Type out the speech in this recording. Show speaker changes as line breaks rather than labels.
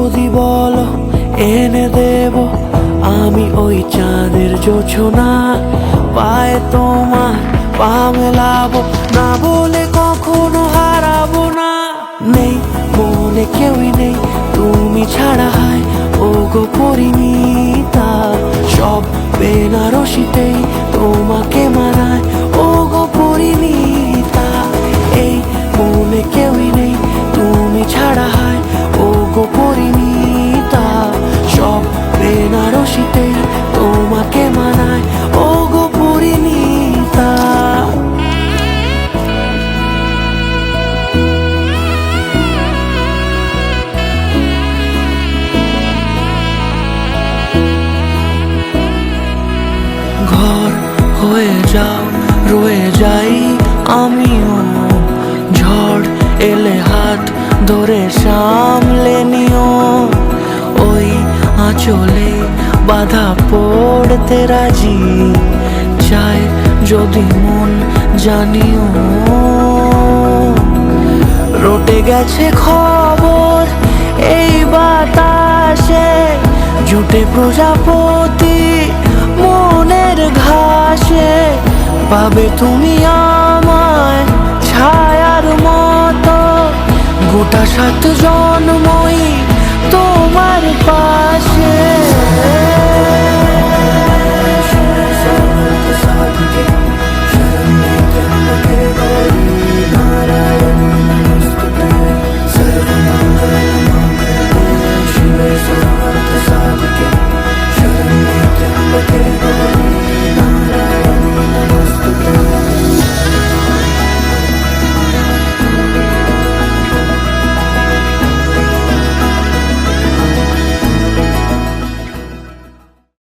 যদি বলো এনে দেব আমি ওই চাঁদের জোছনা, পায়ে তোমার পা মেলাবো, না বলে কখনো হারাবো না। নেই মনে কেউই নেই তুমি ছাড়া, হায় ও গো পরিণীতা, সব বেনারসিতেই তোমাকে মানায় ও গো পরিণীতা। এই মনে কেউই নেই তুমি ছাড়া, হায় ও গো পরিণীতা, সব বেনারসিতেই তোমাকে মানায় ও গো পরিণীতা। ঘর হয়ে যাও রয়ে যাই আমিও, ঝড় এলে হাত ধরে সামলে নিও, ওই আঁচলে বাধা পড়তে রাজি, চায় যদি মন জানিও। রটে গেছে খবর এই বাতাসে, জুটে প্রজাপতি মনের ঘাসে, পাবে তুমি আমায় ছায়ার মতো, গোটা 7 জন্মই